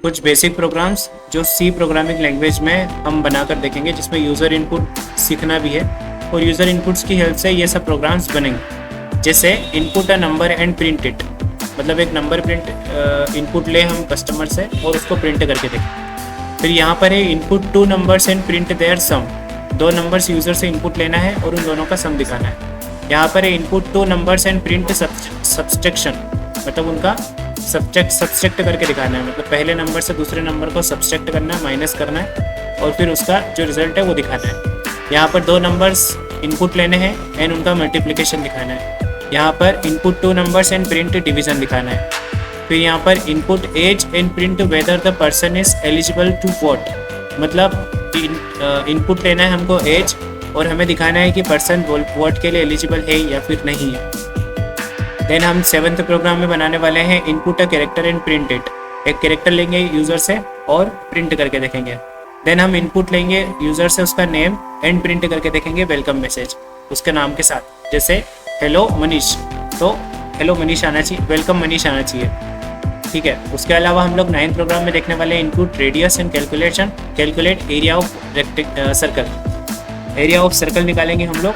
कुछ basic programmes जो सी programming language में हम बनाकर देखेंगे, जिसमें यूज़र इनपुट सीखना भी है और यूज़र इनपुट्स की हेल्प से ये सब प्रोग्राम्स बनेंगे। जैसे input a number and print it, मतलब एक नंबर इनपुट ले हम कस्टमर से और उसको प्रिंट करके देखें। फिर यहाँ पर है input two numbers and print their sum, दो नंबर्स यूज़र से इनपुट लेना है और उन दोनों का सम दिखाना है। यहाँ पर है input two numbers and print subtraction, मतलब उनका सब्सट्रैक्ट करके दिखाना है, मतलब पहले नंबर से दूसरे नंबर को सब्सट्रैक्ट करना है, माइनस करना है और फिर उसका जो रिजल्ट है वो दिखाना है। यहाँ पर दो नंबर्स इनपुट लेने हैं एंड उनका मल्टीप्लिकेशन दिखाना है। यहाँ पर input two numbers and print division दिखाना है। फिर यहाँ पर input age and print whether the person is eligible to vote, मतलब इनपुट लेना है हमको एज और हमें दिखाना है कि पर्सन वोट के लिए एलिजिबल है या फिर नहीं है। देन हम 7th प्रोग्राम में बनाने वाले हैं input a character and print it, एक कैरेक्टर लेंगे यूज़र से और प्रिंट करके देखेंगे। देन हम इनपुट लेंगे यूज़र से उसका नेम एंड प्रिंट करके देखेंगे वेलकम मैसेज उसके नाम के साथ, जैसे हेलो मनीष, तो हेलो मनीष आना चाहिए, वेलकम मनीष आना चाहिए, ठीक है। उसके अलावा हम लोग 9th प्रोग्राम में देखने वाले input radius and calculate area of circle, area of circle निकालेंगे हम लोग,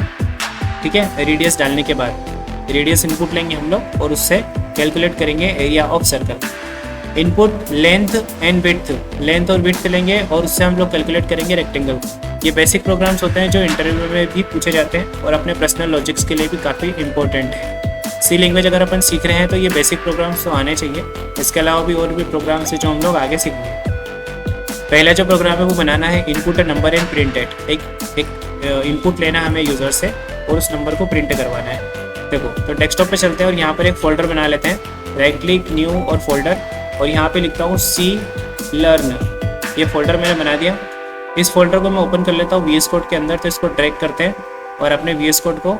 ठीक है। रेडियस डालने के बाद रेडियस इनपुट लेंगे हम लोग और उससे कैलकुलेट करेंगे area of circle. Input length and width, length और विड्थ लेंगे और उससे हम लोग कैलकुलेट करेंगे रेक्टेंगल। ये बेसिक प्रोग्राम्स होते हैं जो इंटरव्यू में भी पूछे जाते हैं और अपने पर्सनल लॉजिक्स के लिए भी काफ़ी इंपॉर्टेंट है। सी लैंग्वेज अगर अपन सीख रहे हैं तो ये बेसिक प्रोग्राम्स तो आने चाहिए। इसके अलावा भी और भी प्रोग्राम्स हैं जो हम लोग आगे सीखेंगे। पहला जो प्रोग्राम है वो बनाना है input number and print it, एक इनपुट लेना है हमें यूज़र से और उस नंबर को प्रिंट करवाना है। देखो, तो डेस्कटॉप पे चलते हैं और यहाँ पर एक फोल्डर बना लेते हैं, राइट क्लिक न्यू और फोल्डर, और यहाँ पे लिखता हूँ सी लर्न। ये फोल्डर मैंने बना दिया। इस फोल्डर को मैं ओपन कर लेता हूँ VS कोड के अंदर, तो इसको ड्रैग करते हैं और अपने VS कोड को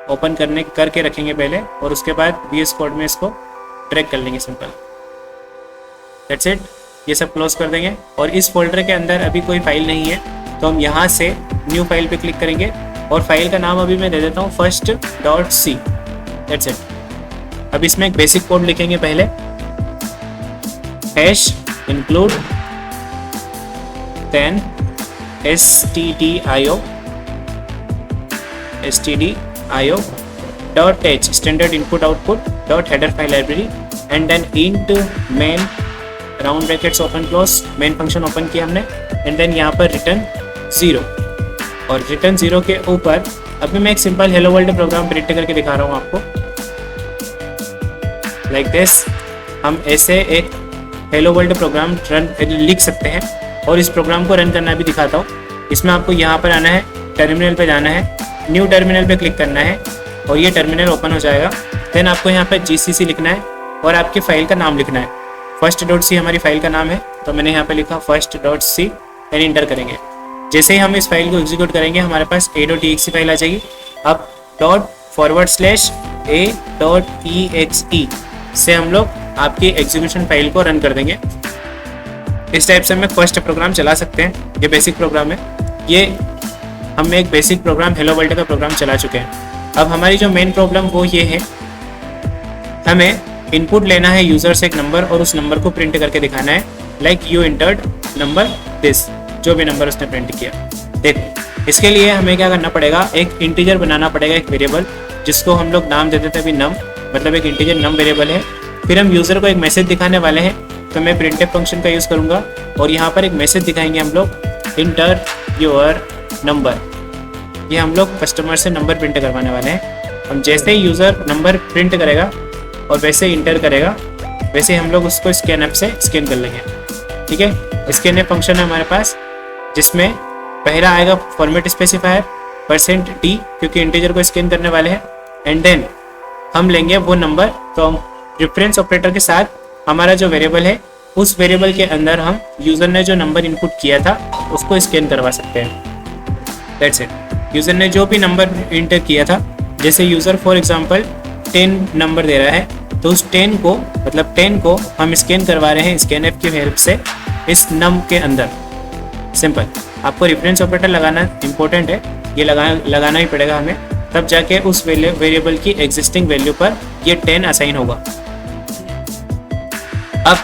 ओपन करके रखेंगे पहले और उसके बाद VS कोड में इसको ड्रैग कर लेंगे, सिंपल, दैट्स इट। ये सब क्लोज कर देंगे और इस फोल्डर के अंदर अभी कोई फाइल नहीं है तो हम यहाँ से न्यू फाइल पे क्लिक करेंगे और फाइल का नाम अभी मैं दे देता हूँ first.c, दैट्स इट। अब इसमें एक बेसिक कोड लिखेंगे पहले, hash include 10 stdio dot h standard input output dot header file library and then int main round brackets open close, main function open किया हमने, एंड देन यहाँ पर रिटर्न 0, और रिटर्न 0 के ऊपर अभी मैं एक simple hello world program print करके दिखा रहा हूँ आपको, लाइक दिस। हम ऐसे एक हेलो वर्ल्ड प्रोग्राम लिख सकते हैं और इस प्रोग्राम को रन करना भी दिखाता हूँ। इसमें आपको यहाँ पर आना है, टर्मिनल पे जाना है, न्यू टर्मिनल पे क्लिक करना है और ये टर्मिनल ओपन हो जाएगा। देन आपको यहाँ पर GCC लिखना है और आपकी फाइल का नाम लिखना है। first.c हमारी फाइल का नाम है तो मैंने यहाँ पे लिखा first.c एंड इंटर करेंगे। जैसे ही हम इस फाइल को एग्जीक्यूट करेंगे हमारे पास a.exe फाइल आ जाएगी। अब ./a.exe से हम लोग आपकी एग्जीक्यूशन फाइल को रन कर देंगे। इस टाइप से हम एक फर्स्ट प्रोग्राम चला सकते हैं। ये बेसिक प्रोग्राम है। ये हम एक बेसिक प्रोग्राम हेलो वर्ल्ड का प्रोग्राम चला चुके हैं। अब हमारी जो मेन प्रॉब्लम वो ये है, हमें इनपुट लेना है यूज़र से एक नंबर और उस नंबर को प्रिंट करके दिखाना है, like you entered number this, जो भी नंबर उसने प्रिंट किया। देखो, इसके लिए हमें क्या करना पड़ेगा, एक इंटीजर बनाना पड़ेगा, एक वेरिएबल जिसको हम लोग नाम दे देते हैं अभी नम, मतलब एक इंटीजर नम वेरिएबल है। फिर हम यूज़र को एक मैसेज दिखाने वाले हैं तो मैं प्रिंटफ फंक्शन का यूज़ करूँगा और यहाँ पर एक मैसेज दिखाएंगे हम लोग, इंटर योर नंबर। ये हम लोग कस्टमर से नंबर प्रिंट करवाने वाले हैं। हम जैसे ही यूज़र नंबर प्रिंट करेगा और वैसे इंटर करेगा, वैसे हम लोग उसको स्कैन ऐप से स्कैन कर लेंगे, ठीक है। स्कैन ऐप फंक्शन है हमारे पास, जिसमें पहला आएगा फॉर्मेट स्पेसिफायर %t, क्योंकि इंटीजर को स्कैन करने वाले हैं, एंड देन हम लेंगे वो नंबर। तो हम रेफरेंस ऑपरेटर के साथ हमारा जो वेरिएबल है, उस वेरिएबल के अंदर हम यूज़र ने जो नंबर इनपुट किया था उसको स्कैन करवा सकते हैं, दैट्स इट। यूज़र ने जो भी नंबर इंटर किया था, जैसे यूज़र फॉर एग्जांपल 10 नंबर दे रहा है तो उस 10 को हम स्कैन करवा रहे हैं स्कैन ऐप की हेल्प से इस नम के अंदर। सिंपल, आपको रेफरेंस ऑपरेटर लगाना इंपॉर्टेंट है, ये लगाना ही पड़ेगा हमें, तब जाके उस वेरिएबल की एग्जिस्टिंग वैल्यू पर ये 10 असाइन होगा। अब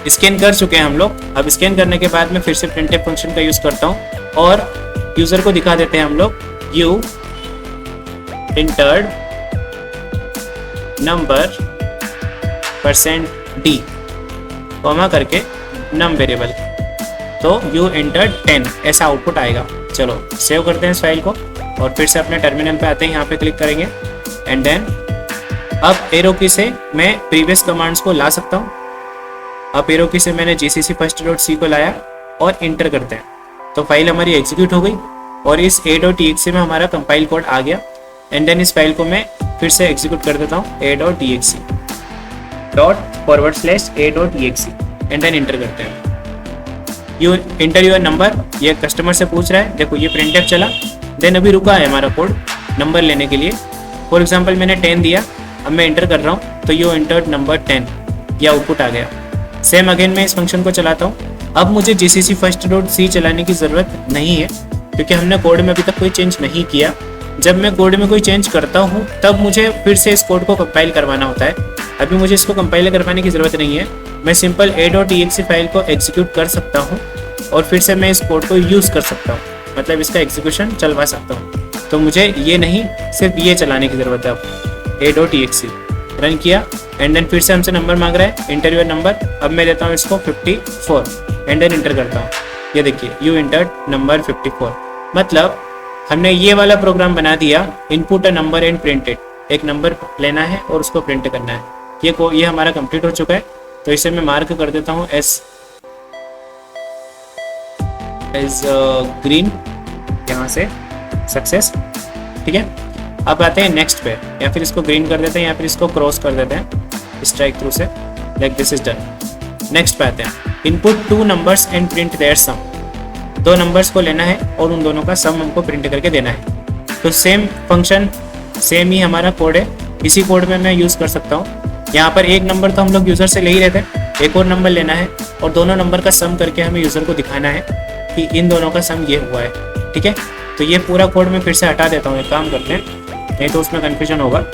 स्कैन कर चुके हैं हम लोग। अब स्कैन करने के बाद में फिर से printf फंक्शन का यूज करता हूँ और यूजर को दिखा देते हैं हम लोग you entered number %d comma करके नम वेरिएबल, तो यू एंटर्ड 10 ऐसा आउटपुट आएगा। चलो सेव करते हैं इस फाइल को और फिर से अपने टर्मिनल पे आते हैं, यहाँ पे क्लिक करेंगे एंड देन अब एरो की से मैं प्रीवियस कमांड्स को ला सकता हूँ। अब एरो की से मैंने gcc first.c को लाया और इंटर करते हैं, तो फाइल हमारी एग्जीक्यूट हो गई और इस a.exe में हमारा कंपाइल कोड आ गया। एंड देन इस फाइल को मैं फिर से एग्जीक्यूट कर देता हूँ a.exe ./a.exe and then inter करते हैं। यू इंटर योर नंबर, ये कस्टमर से पूछ रहा है। देखो ये printf चला, देन अभी रुका है हमारा कोड नंबर लेने के लिए। फॉर एग्जांपल मैंने 10 दिया, अब मैं इंटर कर रहा हूँ तो यू इंटर्ड नंबर 10, ये आउटपुट आ गया। सेम अगेन मैं इस फंक्शन को चलाता हूँ। अब मुझे gcc first.c चलाने की ज़रूरत नहीं है क्योंकि हमने कोड में अभी तक कोई चेंज नहीं किया। जब मैं कोड में कोई चेंज करता हूँ तब मुझे फिर से इस कोड को कंपाइल करवाना होता है। अभी मुझे इसको कंपाइल करवाने की ज़रूरत नहीं है, मैं सिंपल a.exe फाइल को एग्जीक्यूट कर सकता हूँ और फिर से मैं इस कोड को यूज़ कर सकता हूँ, मतलब इसका एग्जीक्यूशन चलवा सकता हूँ। तो मुझे ये नहीं, सिर्फ ये चलाने की ज़रूरत है। अब a.exe रन किया एंड देन फिर से हमसे नंबर मांग रहा है, इंटर योर नंबर। अब मैं देता हूँ इसको 54 एंड देन इंटर करता हूँ। ये देखिए यू इंटर्ड नंबर 54, मतलब हमने ये वाला प्रोग्राम बना दिया, input a number and printed. एक नंबर लेना है और उसको प्रिंट करना है। ये हमारा कंप्लीट हो चुका है, तो इसे मैं मार्क कर देता हूँ एज ग्रीन, यहाँ से सक्सेस। ठीक है, अब आते हैं नेक्स्ट पे, या फिर इसको ग्रीन कर देते हैं या फिर इसको क्रॉस कर देते हैं स्ट्राइक थ्रू से, like this is done. Next पे आते हैं, input 2 numbers and print their sum. 2 numbers को लेना है और उन दोनों का सम हमको प्रिंट करके देना है। तो सेम फंक्शन, सेम ही हमारा कोड है, इसी कोड में मैं यूज़ कर सकता हूँ। यहाँ पर एक नंबर तो हम लोग यूज़र से ले ही रहे थे, एक और नंबर लेना है और दोनों नंबर का सम करके हमें यूज़र को दिखाना है कि इन दोनों का सम ये हुआ है। ठीक है, तो ये पूरा कोड मैं फिर से हटा देता हूँ, एक काम करते हैं, नहीं तो उसमें कन्फ्यूजन होगा।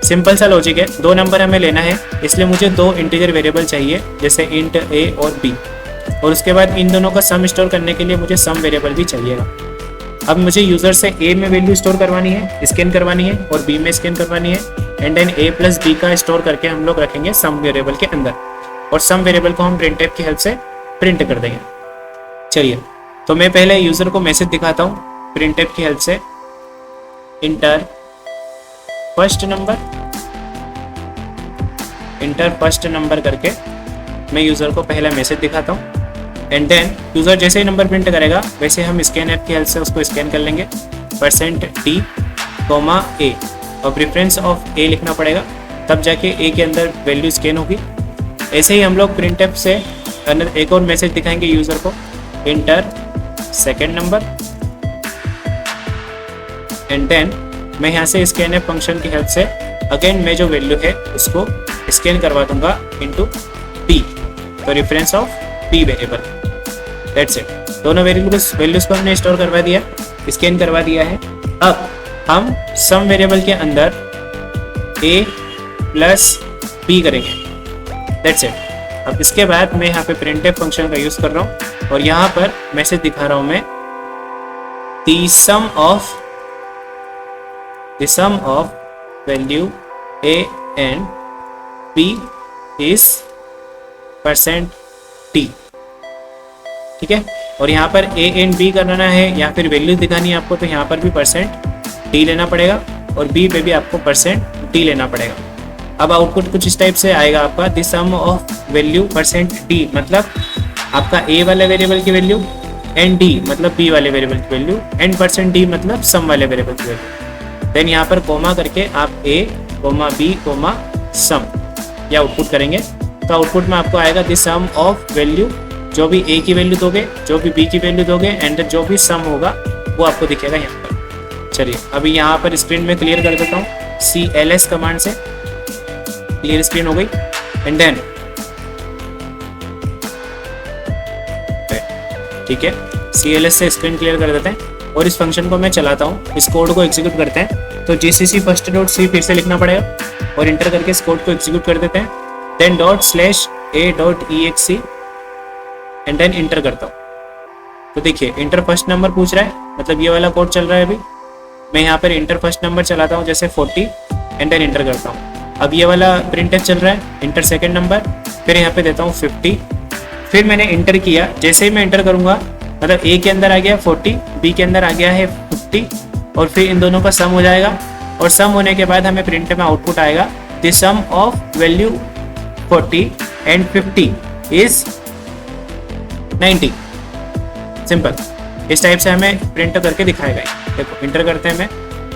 सिंपल सा लॉजिक है, 2 नंबर हमें लेना है, इसलिए मुझे 2 इंटीजर वेरिएबल चाहिए, जैसे इंट a और b, और उसके बाद इन दोनों का सम स्टोर करने के लिए मुझे सम वेरिएबल भी चाहिएगा। अब मुझे यूज़र से a में वैल्यू स्टोर करवानी है, स्कैन करवानी है, और b में स्कैन करवानी है, and then a plus b का स्टोर करके हम लोग रखेंगे सम वेरिएबल के अंदर, और सम वेरिएबल को हम printf की हेल्प से प्रिंट कर देंगे। चलिए, तो मैं पहले यूज़र को मैसेज दिखाता हूँ printf की हेल्प से, इंटर फर्स्ट नंबर करके मैं यूज़र को पहला मैसेज दिखाता हूँ। एंड देन यूज़र जैसे ही नंबर प्रिंट करेगा वैसे हम स्कैन ऐप की हेल्प से उसको स्कैन कर लेंगे, %d, a, और प्रेफरेंस ऑफ a लिखना पड़ेगा, तब जाके a के अंदर वैल्यू स्कैन होगी। ऐसे ही हम लोग printf से एक और मैसेज दिखाएंगे यूज़र को, enter second number, and then मैं यहाँ से स्कैन ऐप फंक्शन की हेल्प से अगेन मैं जो वैल्यू है उसको स्कैन करवा दूंगा इनटू p, तो reference of p variable. That's it, दोनों वैल्यूज को हमने स्टोर करवा दिया, स्कैन करवा दिया है। अब हम सम वेरिएबल के अंदर a प्लस b करेंगे। That's it. अब इसके बाद मैं यहाँ पे printf फंक्शन का यूज़ कर रहा हूँ और यहाँ पर मैसेज दिखा रहा हूँ मैं, the sum of value a and b is %t। ठीक है, और यहाँ पर a एंड b करना है या फिर वैल्यूज दिखानी है आपको, तो यहाँ पर भी %t लेना पड़ेगा और b पे भी आपको %t लेना पड़ेगा। अब आउटपुट कुछ इस टाइप से आएगा आपका, the sum of value %t, मतलब आपका a वाले वेरिएबल की वैल्यू, एंड d मतलब b वाले वेरिएबल की वैल्यू, एंड %t मतलब सम वाले वेरिएबल की वैल्यू। देन यहाँ पर कोमा करके आप a, b, सम ये आउटपुट करेंगे, तो आउटपुट में आपको आएगा द सम ऑफ वैल्यू, जो भी a की वैल्यू दोगे, जो भी b की वैल्यू दोगे, एंड जो भी सम होगा वो आपको दिखेगा यहाँ पर। चलिए, अभी यहाँ पर स्क्रीन में क्लियर कर देता हूँ, cls कमांड से क्लियर स्क्रीन हो गई। एंड देन ठीक है, cls से स्क्रीन क्लियर कर देते हैं और इस फंक्शन को मैं चलाता हूँ, इस कोड को एग्जीक्यूट करते हैं। तो gcc first.c फिर से लिखना पड़ेगा और इंटर करके इस कोड को एग्जीक्यूट कर देते हैं। Then ./ a.exe and then inter करता हूँ। तो देखिए इंटर फर्स्ट नंबर पूछ रहा है, मतलब ये वाला कोड चल रहा है अभी। मैं यहाँ पर इंटर फर्स्ट नंबर चलाता हूँ जैसे 40 एंड देन इंटर करता हूँ। अब ये वाला प्रिंटफ चल रहा है, इंटर सेकेंड नंबर, फिर यहाँ पे देता हूँ 50, फिर मैंने इंटर किया। जैसे ही मैं इंटर करूँगा मतलब ए के अंदर आ गया 40, बी के अंदर आ गया है 50 और फिर इन दोनों का सम हो जाएगा और सम होने के बाद हमें प्रिंट में आउटपुट आएगा the sum of value 40 and 50 is 90। Simple, इस टाइप से हमें प्रिंट करके दिखाएगा। देखो इंटर करते हैं, मैं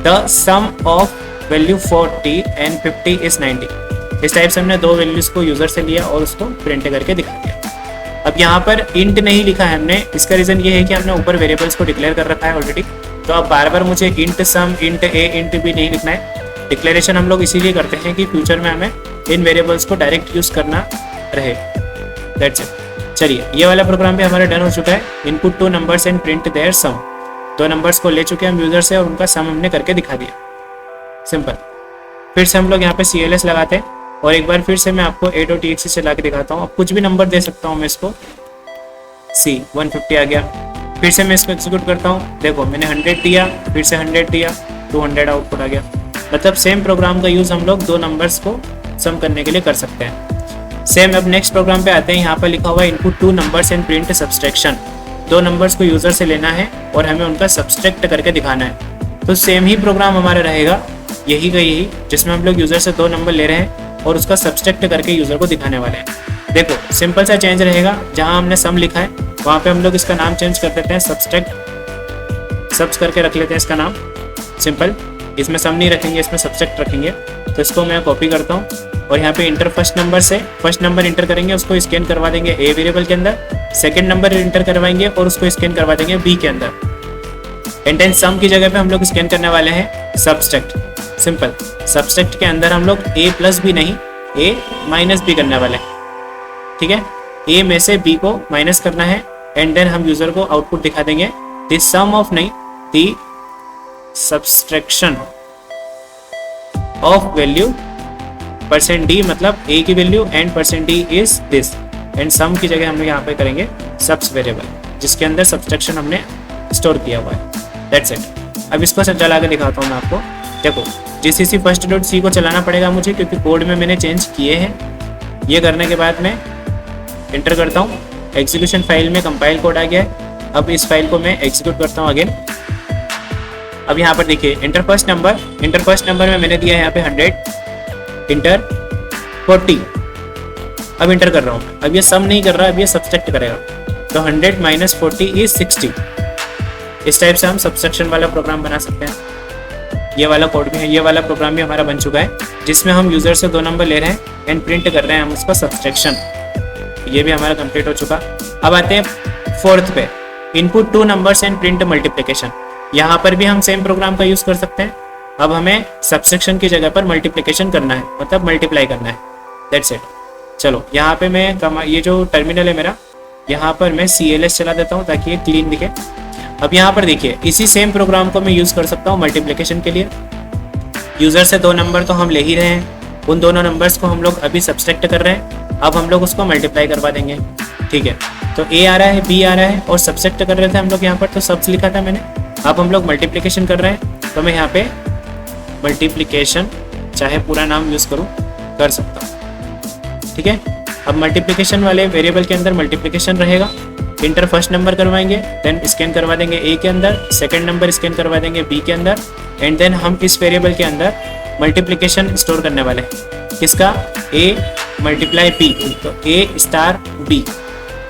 the sum of value 40 and 50 is 90। इस टाइप से हमने दो वैल्यूज को यूजर से लिया और उसको प्रिंट करके दिखा दिया। अब यहाँ पर इंट नहीं लिखा है हमने, इसका रीजन ये है कि हमने ऊपर वेरिएबल्स को डिक्लेयर कर रखा है ऑलरेडी। तो अब बार बार मुझे इंट सम, इंट ए, इंट बी नहीं लिखना है। डिक्लेरेशन हम लोग इसीलिए करते हैं कि फ्यूचर में हमें इन वेरिएबल्स को डायरेक्ट यूज करना रहे। That's it. चलिए ये वाला प्रोग्राम भी हमारा डन हो चुका है। Input 2 numbers and print their sum. 2 numbers को ले चुके हैं हम यूजर से और उनका सम हमने करके दिखा दिया। सिंपल। फिर से हम लोग यहाँ पे CLS लगाते हैं और एक बार फिर से मैं आपको a.exe से ला के दिखाता हूँ। अब कुछ भी नंबर दे सकता हूँ मैं इसको। 150 आ गया। फिर से मैं इसको एग्जीक्यूट करता हूँ। देखो मैंने 100 दिया, फिर से 100 दिया, 200 आउटपुट आ गया। मतलब सेम प्रोग्राम का यूज हम लोग 2 नंबर्स को सम करने के लिए कर सकते हैं। सेम अब नेक्स्ट प्रोग्राम पे आते हैं। यहाँ पर लिखा हुआ है input 2 numbers and print subtraction. 2 numbers को यूजर से लेना है और हमें उनका सब्सट्रैक्ट करके दिखाना है। तो सेम ही प्रोग्राम हमारा रहेगा, यही का यही, जिसमें हम लोग यूजर से 2 नंबर ले रहे हैं और उसका सब्सट्रैक्ट करके यूजर को दिखाने वाले हैं। देखो सिंपल सा चेंज रहेगा, जहाँ हमने सम लिखा है वहाँ पे हम लोग इसका नाम चेंज कर देते हैं, सब्सट्रैक्ट, सब्स करके रख लेते हैं इसका नाम। सिंपल, इसमें सम नहीं रखेंगे, इसमें सब्सट्रैक्ट रखेंगे। तो इसको मैं कॉपी करता हूँ और यहाँ पे इंटर फर्स्ट नंबर से फर्स्ट नंबर इंटर करेंगे, उसको स्कैन करवा देंगे ए वेरिएबल के अंदर। सेकंड नंबर इंटर करवाएंगे और उसको स्कैन करवा देंगे बी के अंदर। एंड देन सम की जगह पे हम लोग स्कैन करने वाले हैं सब्सट्रैक्ट। सिंपल, सब्सट्रैक्ट के अंदर हम लोग ए प्लस बी नहीं, ए माइनस बी करने वाले हैं। ठीक है, ए में से बी को माइनस करना है एंड देन हम यूजर को आउटपुट दिखा देंगे द सम ऑफ नहीं, the subtraction of value %d, मतलब a की value and %d is this. And sum की जगह हम लोग यहाँ पे करेंगे सब्स वेरिएबल, जिसके अंदर सब्सट्रैक्शन हमने स्टोर किया हुआ है। That's it. अब इसको चला के दिखाता हूँ मैं आपको। देखो gcc first.c को चलाना पड़ेगा मुझे, क्योंकि कोड में मैंने चेंज किए हैं। ये करने के बाद मैं इंटर करता हूँ, एग्जीक्यूशन फाइल में कंपाइल कोड आ गया है। अब इस फाइल को मैं एग्जीक्यूट करता हूँ अगेन। अब यहाँ पर देखिए इंटर फर्स्ट नंबर में मैंने दिया है यहाँ पे 100, इंटर 40। अब इंटर कर रहा हूँ, अब ये सम नहीं कर रहा, अब ये सब्सट्रैक्ट करेगा। तो 100 माइनस 40 इज 60। इस टाइप से हम सब्सट्रैक्शन वाला प्रोग्राम बना सकते हैं। ये वाला कोड भी है, ये वाला प्रोग्राम भी हमारा बन चुका है, जिसमें हम यूजर से 2 नंबर ले रहे हैं एंड प्रिंट कर रहे हैं हम उसका सब्सट्रैक्शन। ये भी हमारा कंप्लीट हो चुका। अब आते हैं फोर्थ पे, input 2 numbers and print multiplication. यहाँ पर भी हम सेम प्रोग्राम का यूज कर सकते हैं। अब हमें सब्सट्रैक्शन की जगह पर मल्टीप्लिकेशन करना है, मतलब मल्टीप्लाई करना है। That's it. चलो यहाँ पे मैं ये जो टर्मिनल है मेरा, यहाँ पर मैं CLS चला देता हूँ ताकि ये क्लीन दिखे। अब यहाँ पर देखिए इसी सेम प्रोग्राम को मैं यूज कर सकता हूँ मल्टीप्लिकेशन के लिए। यूजर से 2 नंबर तो हम ले ही रहे हैं, उन दोनों नंबर्स को हम लोग अभी सब्सट्रैक्ट कर रहे हैं। अब हम लोग उसको मल्टीप्लाई करवा देंगे। ठीक है, तो A आ रहा है, B आ रहा है और सब्सट्रैक्ट कर रहे थे हम लोग यहाँ पर, तो सब्स लिखा था मैंने। अब हम लोग मल्टीप्लिकेशन कर रहे हैं, तो मैं यहाँ पे मल्टीप्लिकेशन, चाहे पूरा नाम यूज करूँ, कर सकता हूँ। ठीक है, अब मल्टीप्लिकेशन वाले वेरिएबल के अंदर मल्टीप्लिकेशन रहेगा। इंटर फर्स्ट नंबर करवाएंगे, देन स्कैन करवा देंगे ए के अंदर, सेकंड नंबर स्कैन करवा देंगे बी के अंदर, एंड देन हम इस वेरिएबल के अंदर मल्टीप्लिकेशन स्टोर करने वाले हैं। किसका? ए मल्टीप्लाई बी, तो ए स्टार बी।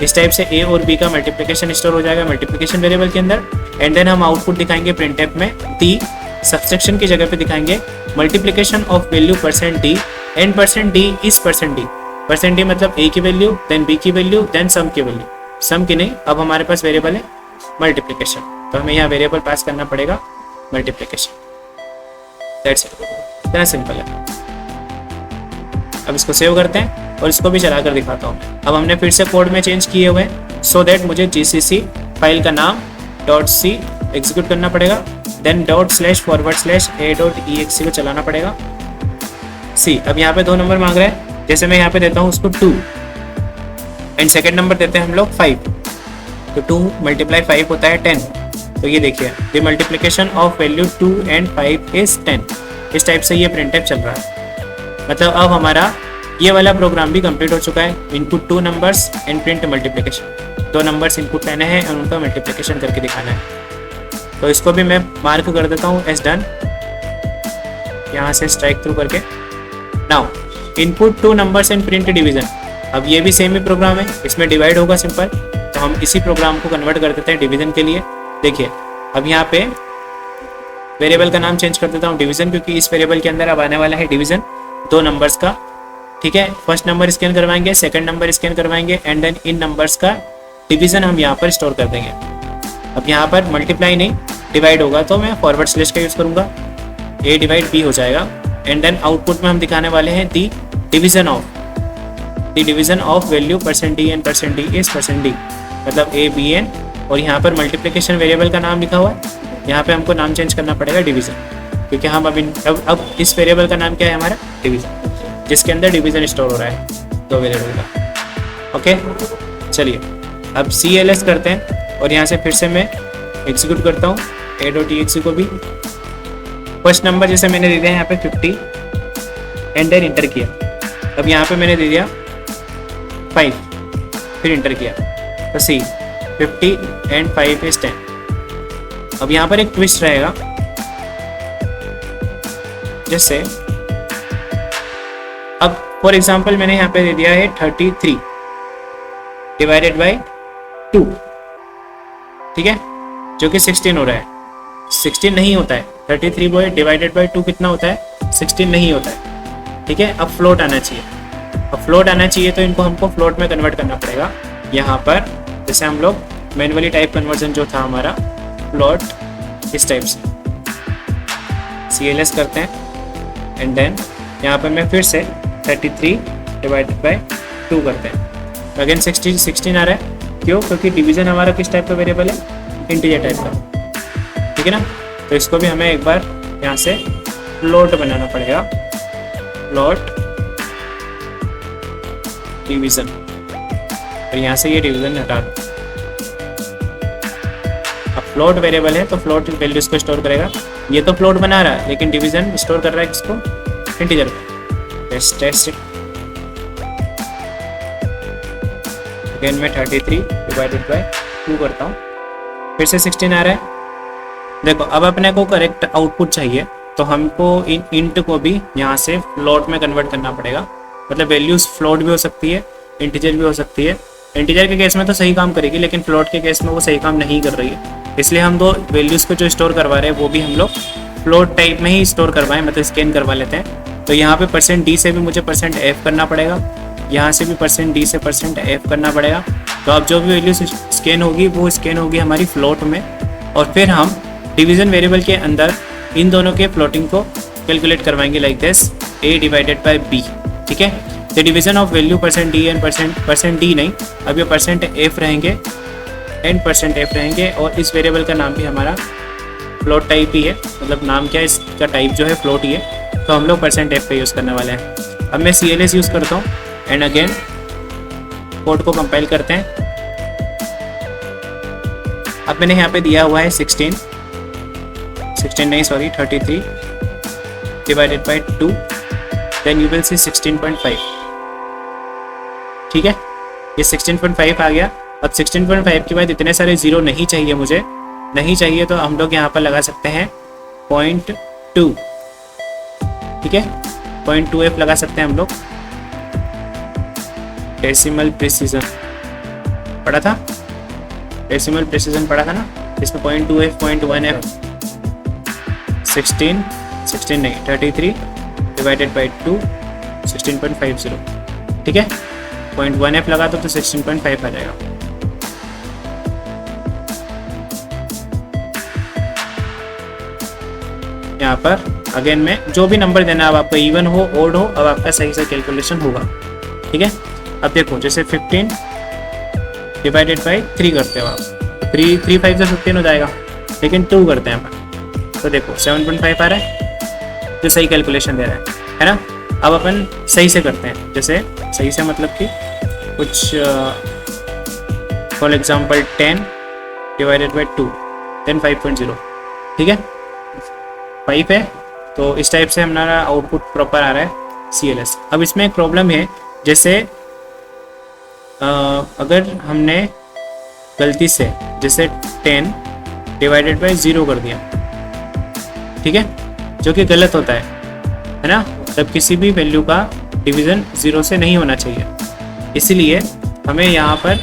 इस टाइप से ए और बी का मल्टीप्लिकेशन स्टोर हो जाएगा मल्टीप्लिकेशन वेरिएबल के अंदर। एंड देन हम आउटपुट दिखाएंगे प्रिंटफ में, दी सब्सट्रैक्शन की जगह पे दिखाएंगे multiplication of value %d and %d is %d। %d मतलब a की वैल्यू, देन b की वैल्यू, देन सम की वैल्यू। सम की नहीं, अब हमारे पास वेरिएबल है मल्टीप्लिकेशन, तो हमें यहाँ वेरिएबल पास करना पड़ेगा मल्टीप्लिकेशन। दैट्स इट, इतना सिंपल है। अब इसको सेव करते हैं और इसको भी चला कर दिखाता हूँ। अब हमने फिर से कोड में चेंज किए हुए हैं, सो दैट मुझे gcc फाइल का नाम .c एग्जीक्यूट करना पड़ेगा, देन ./a.exe को चलाना पड़ेगा। सी, अब यहाँ पे 2 नंबर मांग रहे हैं, जैसे मैं यहाँ पे देता हूँ उसको 2, एंड सेकेंड नंबर देते हैं हम लोग 5, तो 2 मल्टीप्लाई 5 होता है 10। तो ये देखिए the multiplication of value 2 and 5 is 10। इस टाइप से ये प्रिंटफ चल रहा है। मतलब अब हमारा ये वाला प्रोग्राम भी कंप्लीट हो चुका है। Input 2 numbers and print multiplication, 2 numbers input लेने हैं और उनका मल्टीप्लिकेशन करके दिखाना है। तो इसको भी मैं मार्क कर देता हूँ एज डन, यहाँ से स्ट्राइक थ्रू करके। Now input 2 numbers and print division, अब ये भी सेम ही प्रोग्राम है, इसमें डिवाइड होगा सिंपल, तो हम इसी प्रोग्राम को कन्वर्ट कर देते हैं डिवीजन के लिए। देखिए अब यहाँ पे वेरिएबल का नाम चेंज कर देता हूँ डिवीजन, क्योंकि इस वेरिएबल के अंदर अब आने वाला है डिवीजन 2 नंबर्स का। ठीक है, फर्स्ट नंबर स्कैन करवाएंगे, सेकंड नंबर स्कैन करवाएंगे एंड देन इन नंबर्स का डिवीजन हम यहाँ पर स्टोर कर देंगे। अब यहाँ पर मल्टीप्लाई नहीं डिवाइड होगा, तो मैं फॉरवर्ड स्लैश का यूज़ करूँगा, ए डिवाइड बी हो जाएगा। एंड देन आउटपुट में हम दिखाने वाले हैं the division of value % D and % D is %d, मतलब ए बी एन। और यहाँ पर मल्टीप्लिकेशन वेरिएबल का नाम लिखा हुआ है, यहाँ पे हमको नाम चेंज करना पड़ेगा डिवीजन, क्योंकि हम अब इस वेरिएबल का नाम क्या है हमारा डिवीजन, जिसके अंदर डिवीजन स्टोर हो रहा है 2 वेरिएबल का। ओके चलिए अब CLS करते हैं और यहाँ से फिर से मैं एग्जीक्यूट करता हूँ a.exe को भी। फर्स्ट नंबर जैसे मैंने दे दिया यहाँ पे 50 एंड देन इंटर किया। अब यहाँ पे मैंने दे दिया 5, फिर इंटर किया, तो सी 50 एंड 5 इज 10। अब यहाँ पर एक ट्विस्ट रहेगा, जैसे अब फॉर एग्जांपल मैंने यहाँ पे दे दिया है 33 डिवाइडेड बाय 2, ठीक है, जो कि 16 हो रहा है। 16 नहीं होता है, 33 डिवाइडेड बाय 2 कितना होता है, 16 नहीं होता है। ठीक है, अब फ्लोट आना चाहिए। अब फ्लोट आना चाहिए तो इनको हमको फ्लोट में कन्वर्ट करना पड़ेगा। यहाँ पर जैसे हम लोग मैनुअली टाइप कन्वर्जन जो था हमारा फ्लोट इस टाइप से CLS करते हैं एंड देन यहाँ पर मैं फिर से 33 डिवाइडेड बाय 2 करते हैं। अगेन 16 आ रहा है, क्यों, क्योंकि डिवीजन हमारा किस टाइप का वेरिएबल है, इंटीजर टाइप का। ठीक है ना, तो इसको भी हमें एक बार यहाँ से फ्लोट बनाना पड़ेगा, फ्लोट डिवीजन, और यहाँ से ये डिवीजन हटा दो। अब फ्लोट वेरिएबल है तो फ्लोट वैल्यूज को स्टोर करेगा। ये तो फ्लोट बना रहा है लेकिन डिवीजन स्टोर कर रहा है किसको, इंटीजर को। टेस्ट अगेन मैं 33 डिवाइडेड बाय 2 करता हूँ, फिर से 16 आ रहा है। देखो अब अपने को करेक्ट आउटपुट चाहिए, तो हमको इन इंट को भी यहाँ से फ्लोट में कन्वर्ट करना पड़ेगा। मतलब वैल्यूज फ्लोट भी हो सकती है, इंटीजर भी हो सकती है। इंटीजर के केस में तो सही काम करेगी, लेकिन फ्लोट के केस में वो सही काम नहीं कर रही है। इसलिए हम 2 वैल्यूज़ को जो स्टोर करवा रहे हैं वो भी हम लोग फ्लोट टाइप में ही स्टोर करवाएं, मतलब स्कैन करवा लेते हैं। तो यहाँ पे %d से भी मुझे %f करना पड़ेगा, यहाँ से भी %d से %f करना पड़ेगा। तो अब जो भी वैल्यू स्कैन होगी वो स्कैन होगी हमारी फ्लोट में, और फिर हम डिवीज़न वेरिएबल के अंदर इन दोनों के फ्लोटिंग को कैलकुलेट करवाएंगे like this, a divided by b। ठीक है, the division of value %d and %d नहीं, अब ये %f रहेंगे एंड %f रहेंगे, और इस वेरिएबल का नाम भी हमारा फ्लोट टाइप ही है, मतलब नाम क्या है इसका, टाइप जो है फ्लोट ही है। तो हम लोग %f का यूज़ करने वाले हैं। अब मैं CLS यूज़ करता हूँ एंड अगेन कोड को कंपाइल करते हैं। अब मैंने यहाँ पे दिया हुआ है 33 divided by 2, then you will see 16.5। ठीक है, ये 16.5 आ गया। अब 16.5 के बाद इतने सारे जीरो नहीं चाहिए मुझे, नहीं चाहिए तो हम लोग यहाँ पर लगा सकते हैं 0.2। ठीक है, 0.2f लगा सकते हैं हम लोग। डेसिमल प्रिसीजन पढ़ा था, डेसिमल प्रिसीजन पढ़ा था ना, इसमें 0.2f 0.1f 16 नहीं 33 डिवाइडेड बाई 2 16.50। ठीक है, 0.1f लगा तो 16.5 आ जाएगा। यहाँ पर अगेन में जो भी नंबर देना, अब आपका इवन हो ओड हो, अब आपका सही से कैलकुलेशन होगा। ठीक है, अब देखो जैसे 15 डिवाइडेड बाई 3 करते हो आप, 3 5 से 15 हो जाएगा, लेकिन 2 करते हैं अपन तो देखो 7.5 आ रहा है, जो सही कैलकुलेशन दे रहा है ना। अब अपन सही से करते हैं, जैसे सही से मतलब कि कुछ for example 10 divided by 2 then 5.0, ठीक है 5 है, तो इस टाइप से हमारा आउटपुट प्रॉपर आ रहा है CLS। अब इसमें एक प्रॉब्लम है, जैसे अगर हमने गलती से जैसे 10 डिवाइडेड बाई 0 कर दिया, ठीक है, जो कि गलत होता है ना, तब किसी भी वैल्यू का डिवीज़न 0 से नहीं होना चाहिए। इसीलिए हमें यहाँ पर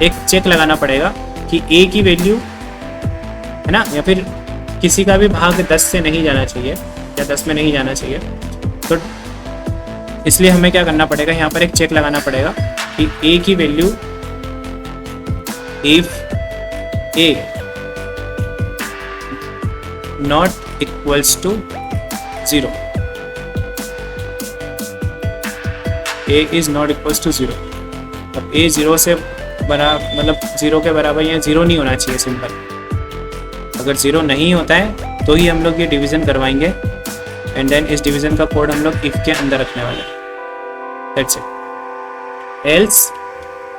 एक चेक लगाना पड़ेगा कि a की वैल्यू है ना, या फिर किसी का भी भाग 10 से नहीं जाना चाहिए या 10 में नहीं जाना चाहिए। तो इसलिए हमें क्या करना पड़ेगा, यहाँ पर एक चेक लगाना पड़ेगा कि a की वैल्यू if a not equals to 0, a is not equals to 0। अब a 0 से मतलब 0 के बराबर या 0 नहीं होना चाहिए सिंपल। अगर 0 नहीं होता है तो ही हम लोग ये डिवीज़न करवाएंगे, एंड देन इस डिवीज़न का कोड हम लोग इफ के अंदर रखने वाले हैं। That's it. एल्स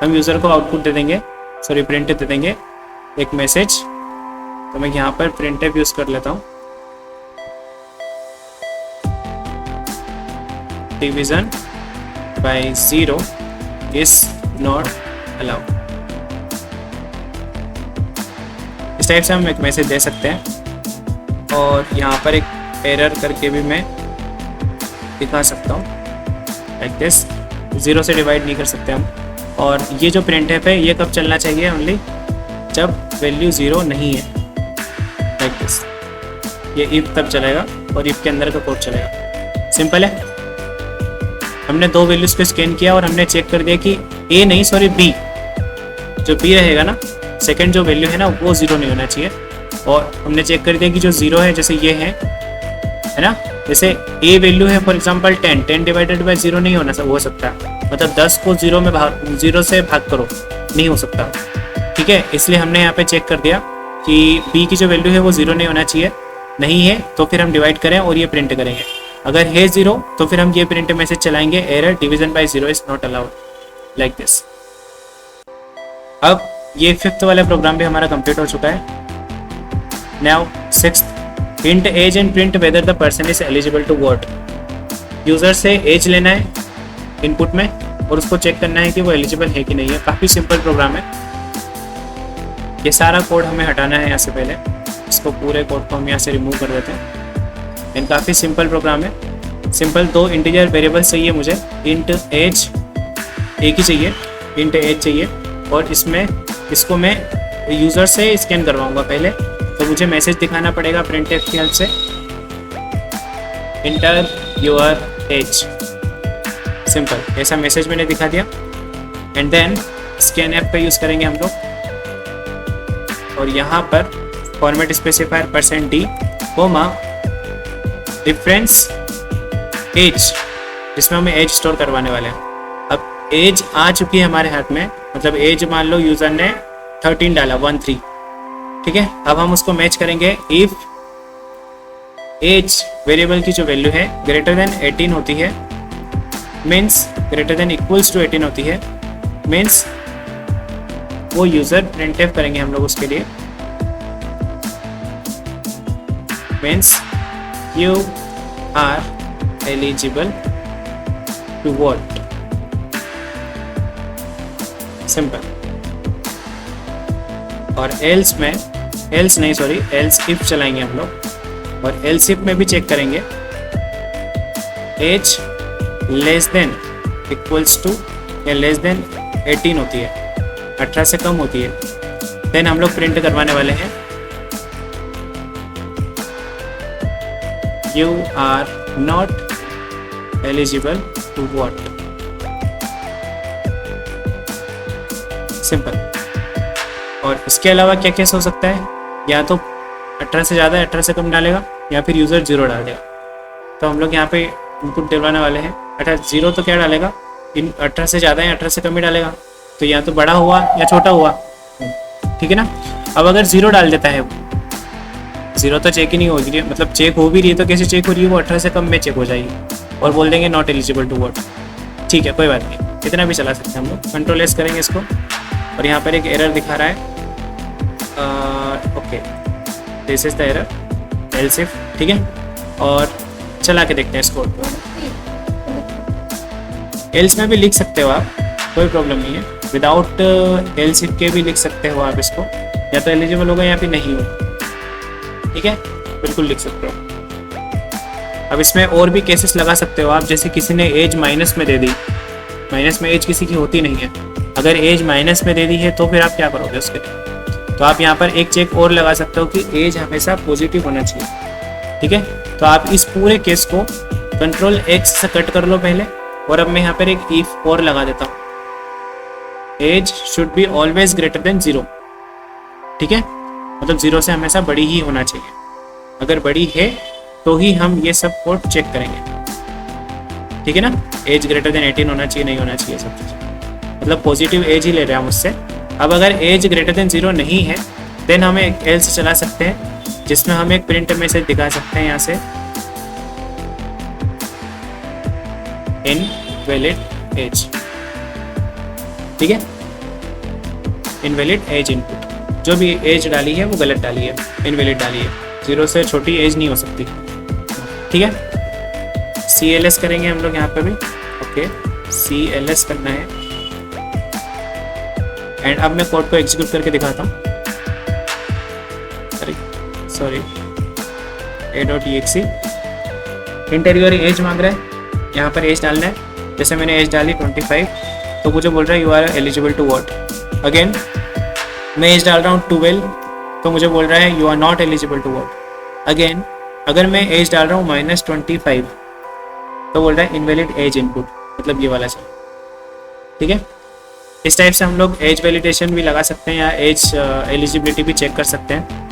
हम यूज़र को आउटपुट दे देंगे, सॉरी प्रिंट दे देंगे एक मैसेज। तो मैं यहाँ पर प्रिंटफ यूज़ कर लेता हूँ, division by 0 is not allowed. इस टाइप से हम एक मैसेज दे सकते हैं, और यहाँ पर एक एरर करके भी मैं दिखा सकता हूँ लाइक दिस। 0 से डिवाइड नहीं कर सकते हम। और ये जो प्रिंटफ है ये कब चलना चाहिए, ओनली जब वैल्यू 0 नहीं है लाइक दिस। ये इफ तब चलेगा और इफ के अंदर का कोड चलेगा। सिंपल है। हमने दो वैल्यूज को स्कैन किया और हमने चेक कर दिया कि ए नहीं सॉरी बी, जो बी रहेगा ना सेकंड जो वैल्यू है ना वो 0 नहीं होना चाहिए। और हमने चेक कर दिया कि जो 0 है, जैसे ये है ना, जैसे ए वैल्यू है फॉर एग्जांपल 10 डिवाइडेड बाय 0 नहीं होना हो सकता, मतलब 10 को 0 से भाग करो, नहीं हो सकता, ठीक है। इसलिए हमने यहाँ पे चेक कर दिया कि बी की जो वैल्यू है वो 0 नहीं होना चाहिए, नहीं है तो फिर हम डिवाइड करें और ये प्रिंट करेंगे। अगर है 0 तो फिर हम ये प्रिंट मैसेज चलाएंगे, error division bye 0 is not allowed like this. अब ये 5th वाला प्रोग्राम भी हमारा कंप्लीट हो चुका है। Now 6th, input age and print whether the person is eligible to vote. User से एज लेना है इनपुट में और उसको चेक करना है कि वो एलिजिबल है कि नहीं है। काफ़ी सिंपल प्रोग्राम है। ये सारा कोड हमें हटाना है यहाँ से, पहले इसको पूरे कोड को हम यहाँ से रिमूव कर देते हैं। एंड काफ़ी सिंपल प्रोग्राम है। सिंपल 2 इंटीजर वेरिएबल चाहिए मुझे, इंट एज एक ही चाहिए, इंट एज चाहिए, और इसको मैं यूज़र से स्कैन करवाऊंगा पहले। तो मुझे मैसेज दिखाना पड़ेगा प्रिंटफ की हेल्प से, इंटर योर एज, सिंपल ऐसा मैसेज मैंने दिखा दिया। एंड देन स्कैन ऐप का यूज़ करेंगे हम लोग, और यहाँ पर format specifier %d comma difference age, जिसमें हमें एज स्टोर करवाने वाले हैं। अब एज आ चुकी है हमारे हाथ में, मतलब एज मान लो यूज़र ने 13 डाला 13, ठीक है। अब हम उसको मैच करेंगे इफ एज वेरिएबल की जो वैल्यू है ग्रेटर देन 18 होती है, means greater than equals to 18 होती है, मीन्स वो यूज़र प्रिंटफ करेंगे हम लोग उसके लिए, means you are eligible to vote, simple. और एल्स इफ चलाएंगे हम लोग, और एल्स इफ में भी चेक करेंगे age less than equals to या लेस देन 18 होती है, 18 से कम होती है, देन हम लोग प्रिंट करवाने वाले हैं you are not eligible to vote, simple. और इसके अलावा क्या केस हो सकता है, या तो 18 से ज़्यादा 18 से कम डालेगा, या फिर यूज़र 0 डाल देगा। तो हम लोग यहाँ पे इनपुट दिलवाने वाले हैं। 0 तो क्या डालेगा, इन 18 से ज़्यादा या 18 से कम ही डालेगा, तो या तो बड़ा हुआ या छोटा हुआ, ठीक है ना। अब अगर 0 डाल देता है, 0 तो चेक ही नहीं हो रही है, मतलब चेक हो भी रही है तो कैसे चेक हो रही है, वो 18 से कम में चेक हो जाएगी, और बोल देंगे नॉट एलिजिबल टू वोट। ठीक है, कोई बात नहीं, इतना भी चला सकते हैं हम लोग। कंट्रोल एस करेंगे इसको और यहाँ पर एक एरर दिखा रहा है। Okay, this is the error else if, ठीक है। और चला के देखते हैं इस कोड को। एल्स में भी लिख सकते हो आप, कोई प्रॉब्लम नहीं है। विदाउट एल्स इफ के भी लिख सकते हो आप इसको, या तो एलिजिबल होगा या फिर नहीं हो, ठीक है, बिल्कुल लिख सकते हो। अब इसमें और भी केसेस लगा सकते हो आप, जैसे किसी ने एज माइनस में दे दी, माइनस में एज किसी की होती नहीं है, अगर एज माइनस में दे दी है तो फिर आप क्या करोगे उसके लिए? तो आप यहाँ पर एक चेक और लगा सकते हो कि एज हमेशा पॉजिटिव होना चाहिए, ठीक है। तो आप इस पूरे केस को कंट्रोल एक्स से कट कर लो पहले, और अब मैं यहाँ पर एक इफ और लगा देता हूँ, age should be always greater than 0, ठीक है, मतलब 0 से हमेशा बड़ी ही होना चाहिए। अगर बड़ी है तो ही हम ये सब कोड चेक करेंगे, ठीक है ना। एज ग्रेटर देन 18 होना चाहिए, नहीं होना चाहिए, सब चीज़, मतलब पॉजिटिव एज ही ले रहे हैं हम उससे। अब अगर एज ग्रेटर देन 0 नहीं है देन हम एक एल्स चला सकते हैं, जिसमें हम एक प्रिंट मैसेज दिखा सकते हैं यहाँ से, इनवैलिड एज, ठीक है, इनवैलिड एज इनपुट, जो भी एज डाली है वो गलत डाली है, इनवैलिड डाली है, 0 से छोटी एज नहीं हो सकती, ठीक है। CLS करेंगे हम लोग यहाँ पे भी, ओके, CLS करना है। एंड अब मैं कोड को एग्जीक्यूट करके दिखाता हूँ, सॉरी, a.exe, इंटीरियर एज मांग रहा है, यहाँ पर एज डालना है। जैसे मैंने एज डाली 25, तो मुझे बोल रहा है you are eligible to vote. Again मैं एज डाल रहा हूँ 12, तो मुझे बोल रहा है you are not eligible to vote. Again अगर मैं एज डाल रहा हूँ -25, तो बोल रहा है इनवैलिड एज इनपुट, मतलब ये वाला चल, ठीक है। इस टाइप से हम लोग एज वैलिडेशन भी लगा सकते हैं या एज एलिजिबिलिटी भी चेक कर सकते हैं।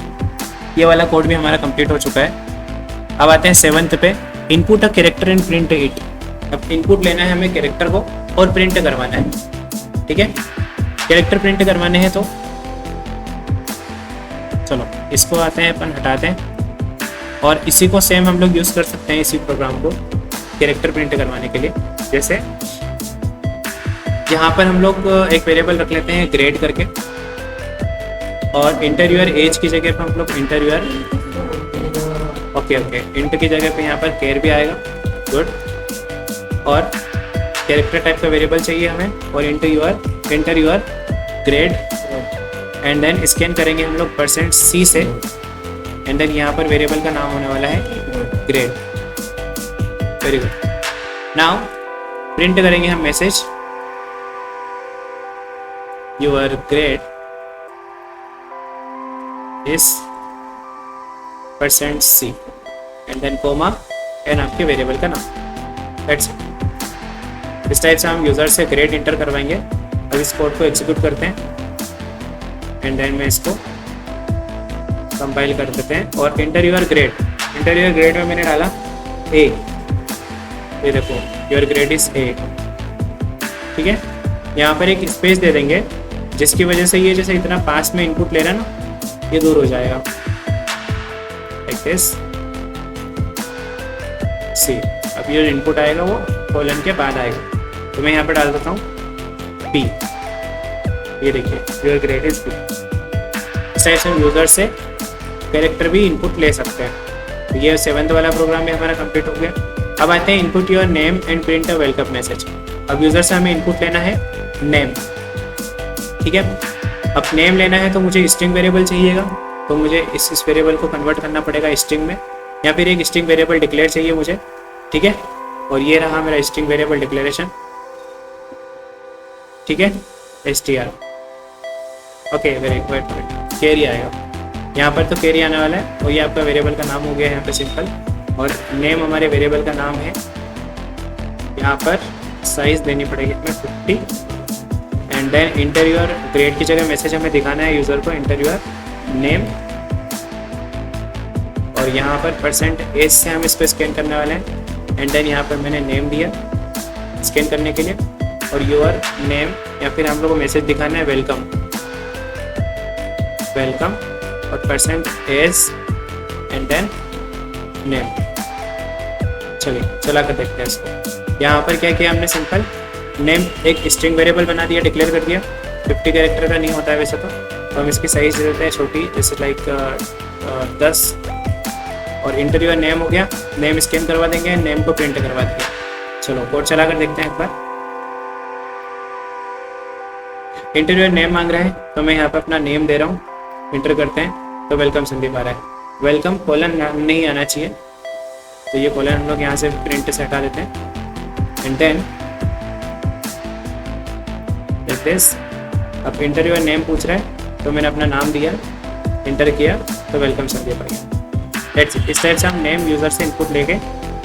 ये वाला कोड भी हमारा कंप्लीट हो चुका है। अब आते हैं 7th पे, input a character and print it. अब इनपुट लेना है हमें कैरेक्टर को और प्रिंट करवाना है, ठीक है। कैरेक्टर प्रिंट करवाने हैं तो चलो इसको आते हैं अपन हटाते हैं, और इसी को सेम हम लोग यूज़ कर सकते हैं, इसी प्रोग्राम को कैरेक्टर प्रिंट करवाने के लिए। जैसे यहाँ पर हम लोग एक वेरिएबल रख लेते हैं ग्रेड करके, और इंटरव्यूअर एज की जगह पर हम लोग इंटरव्यूअर, ओके, इंट की जगह पे यहाँ पर केयर भी आएगा, गुड। और कैरेक्टर टाइप का वेरिएबल चाहिए हमें, और interviewer grade, and then scan करेंगे हम लोग %c से, एंड देन यहाँ पर वेरिएबल का नाम होने वाला है grade, very good. Now print करेंगे हम message, your grade is %c, and then comma and आपके वेरिएबल का नाम, दैट्स इट। इस टाइप से हम यूज़र से ग्रेड इंटर करवाएंगे। अब इस कोड को एग्जीक्यूट करते हैं, एंड देन में इसको कंपाइल कर देते हैं। और इंटरव्यूअर ग्रेड में मैंने डाला A, ये देखो योर ग्रेड इज A, ठीक है। यहाँ पर एक स्पेस दे देंगे, जिसकी वजह से ये जैसे इतना पास में इनपुट ले रहा है ना, ये दूर हो जाएगा, लाइक दिस सी। अब ये इनपुट आएगा वो कोलन के बाद आएगा, तो मैं यहाँ पर डाल देता हूँ P, ये देखिए योर ग्रेड इज P। इस टाइप से हम यूज़र से कैरेक्टर भी इनपुट ले सकते हैं। तो ये 7th वाला प्रोग्राम भी हमारा कंप्लीट हो गया। अब आते हैं input your name and print a welcome message. अब यूज़र से हमें इनपुट लेना है नेम, ठीक है। अब नेम लेना है तो मुझे स्ट्रिंग वेरिएबल चाहिएगा, तो मुझे इस वेरिएबल को कन्वर्ट करना पड़ेगा स्ट्रिंग में, या फिर एक स्ट्रिंग वेरिएबल डिक्लेयर चाहिए मुझे, ठीक है। और ये रहा मेरा स्ट्रिंग वेरिएबल डिक्लेरेशन, ठीक है, str, okay, very good. Carry आएगा यहाँ पर, तो कैरी आने वाला है, और ये आपका वेरिएबल का नाम हो गया यहाँ पे सिंपल, और नेम हमारे वेरिएबल का नाम है। यहाँ पर साइज देनी पड़ेगी हमें 50, एंड देन इंटरव्यूअर ग्रेड की जगह मैसेज हमें दिखाना है यूज़र को इंटरव्यूअर नेम, और यहाँ पर %s से हम इसको स्कैन करने वाले हैं, एंड देन यहाँ पर मैंने नेम दिया स्कैन करने के लिए, और योर नेम, या फिर हम लोग को मैसेज दिखाना है वेलकम, और %s एंड देन नेम। चलिए चला कर देखते हैं इसको। यहाँ पर क्या किया हमने, सिंपल नेम एक स्ट्रिंग वेरिएबल बना दिया, डिक्लेयर कर दिया, 50 कैरेक्टर का नहीं होता है वैसे तो हम इसकी साइज दे देते हैं छोटी, जैसे लाइक 10, और इंटर योर नेम हो गया, नेम स्कैन करवा देंगे, नेम को प्रिंट करवा देंगे। चलो कोड चला कर देखते हैं एक बार। इंटर योर नेम मांग रहा है तो मैं यहाँ पर अपना नेम दे रहा हूँ, इंटर करते हैं तो वेलकम संदीप आ रहा है। वेलकम कोलन नहीं आना चाहिए, तो ये कोलन हम लोग यहाँ से प्रिंट से हटा देते हैं। एंड देन लाइक दिस, अब इंटर योर नेम पूछ रहा है तो मैंने अपना नाम दिया, इंटर किया तो वेलकम संदीप आ गया। That's it. इस टाइप से हम नेम यूज़र से इनपुट लेके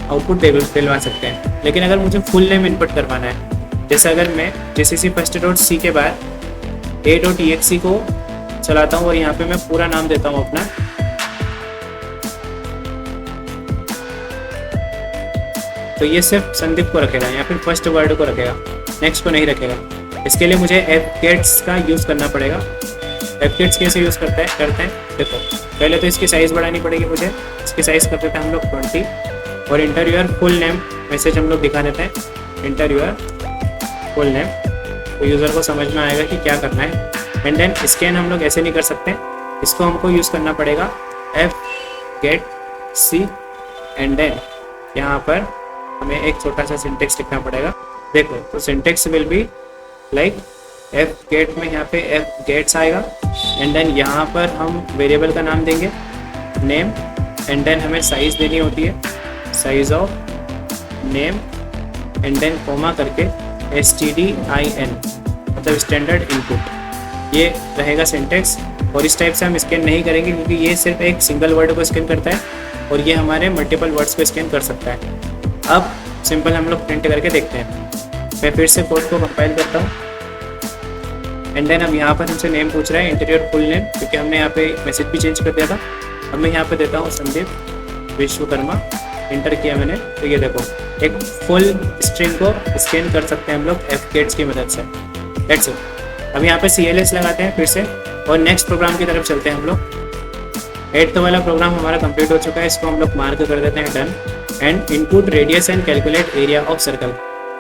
आउटपुट दिलवा सकते हैं। लेकिन अगर मुझे फुल नेम इनपुट करवाना है, जैसे अगर मैं JCC first.c के बाद a.exe को चलाता हूँ और यहाँ पे मैं पूरा नाम देता हूँ अपना, तो ये सिर्फ संदीप को रखेगा या फिर फर्स्ट वर्ड को रखेगा, नेक्स्ट को नहीं रखेगा। इसके लिए मुझे fgets का यूज़ करना पड़ेगा। fgets कैसे यूज़ करते हैं देखो, पहले तो इसकी साइज़ बढ़ानी पड़ेगी मुझे, इसकी साइज़ कर देते हैं हम लोग 20, और inter your full name message हम लोग दिखा देते हैं, इंटर योर फुल नेम, तो यूज़र को समझ में आएगा कि क्या करना है। एंड देन स्कैन हम लोग ऐसे नहीं कर सकते, इसको हमको यूज़ करना पड़ेगा fgetc, एंड देन यहाँ पर हमें एक छोटा सा सिंटेक्स लिखना पड़ेगा। देखो तो syntax will be like fget में यहाँ पे fgets आएगा, एंड देन यहाँ पर हम वेरिएबल का नाम देंगे नेम, एंड देन हमें साइज़ देनी होती है, size of name, and then comma करके stdin मतलब स्टैंडर्ड इनपुट, ये रहेगा सिंटेक्स। और इस टाइप से हम स्कैन नहीं करेंगे क्योंकि ये सिर्फ एक सिंगल वर्ड को स्कैन करता है और ये हमारे मल्टीपल वर्ड्स को स्कैन कर सकता है। अब सिंपल हम लोग प्रिंट करके देखते हैं। मैं फिर से कोड को कंपाइल करता हूँ, एंड देन अब यहाँ पर हमसे नेम पूछ रहा है, इंटीरियर फुल नेम, क्योंकि हमने यहाँ पे मैसेज भी चेंज कर दिया था। अब मैं यहाँ पे देता हूँ संदीप विश्वकर्मा, इंटर किया मैंने, तो ये देखो एक फुल स्ट्रिंग को स्कैन कर सकते हैं हम लोग fgets की मदद से। That's it. अब यहाँ पे CLS लगाते हैं फिर से और नेक्स्ट प्रोग्राम की तरफ चलते हैं हम लोग। 8th वाला प्रोग्राम हमारा कंप्लीट हो चुका है, इसको हम लोग मार्क कर देते हैं done. And input radius and calculate area of circle,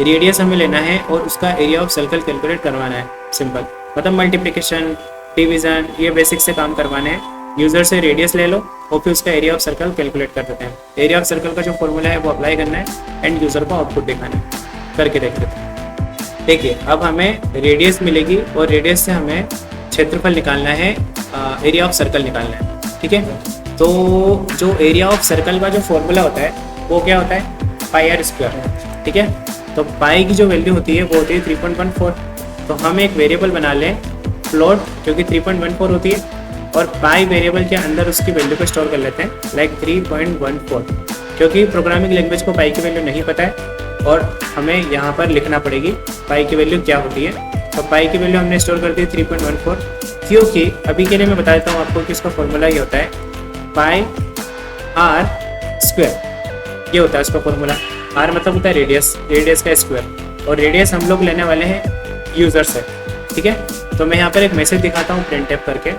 radius हमें लेना है और उसका एरिया ऑफ सर्कल कैलकुलेट करवाना है। सिंपल मतलब मल्टीप्लिकेशन, डिवीजन, ये बेसिक से काम करवाने हैं। यूज़र से रेडियस ले लो और फिर उसका एरिया ऑफ सर्कल कैलकुलेट कर देते हैं। एरिया ऑफ सर्कल का जो फॉर्मूला है वो अप्लाई करना है एंड यूज़र को आउटपुट दिखाना है। करके देख लेते हैं। देखिए अब हमें रेडियस मिलेगी और रेडियस से हमें क्षेत्रफल निकालना है, एरिया ऑफ सर्कल निकालना है। ठीक है, तो जो एरिया ऑफ सर्कल का जो फॉर्मूला होता है वो क्या होता है, πr²। ठीक है, तो पाई की जो वैल्यू होती है वो होती है 3.14। तो हम एक वेरिएबल बना लें फ्लोट, क्योंकि 3.14 होती है, और पाई वेरिएबल के अंदर उसकी वैल्यू को स्टोर कर लेते हैं लाइक 3.14, क्योंकि प्रोग्रामिंग लैंग्वेज को पाई की वैल्यू नहीं पता है और हमें यहाँ पर लिखना पड़ेगी पाई की वैल्यू क्या होती है। तो पाई की वैल्यू हमने स्टोर कर दी 3.14, क्योंकि अभी के लिए मैं बता देता हूँ आपको कि इसका फॉर्मूला ये होता है πr²। ये होता है इसका फॉर्मूला। r मतलब होता है रेडियस, रेडियस का स्क्वायर, और रेडियस हम लोग लेने वाले हैं यूज़र से। ठीक है, तो मैं यहाँ पर एक मैसेज दिखाता हूँ printf करके,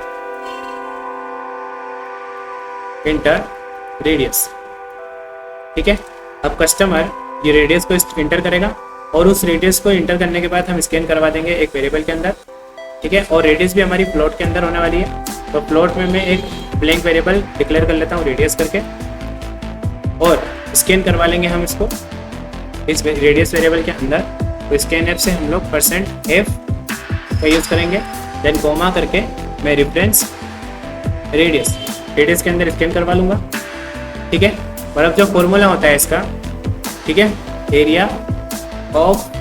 इंटर रेडियस। ठीक है, अब कस्टमर ये रेडियस को इंटर करेगा और उस रेडियस को इंटर करने के बाद हम स्कैन करवा देंगे एक वेरिएबल के अंदर। ठीक है, और रेडियस भी हमारी फ्लोट के अंदर होने वाली है, तो फ्लोट में मैं एक ब्लैंक वेरिएबल डिक्लेयर कर लेता हूँ रेडियस करके, और स्कैन करवा लेंगे हम इसको इस रेडियस वेरिएबल के अंदर। तो स्कैन ऐप से हम लोग %f का यूज़ करेंगे, देन कोमा करके मैं रेफरेंस रेडियस के अंदर स्कैन करवा लूँगा। ठीक है, और अब जो फॉर्मूला होता है इसका, ठीक है, एरिया ऑफ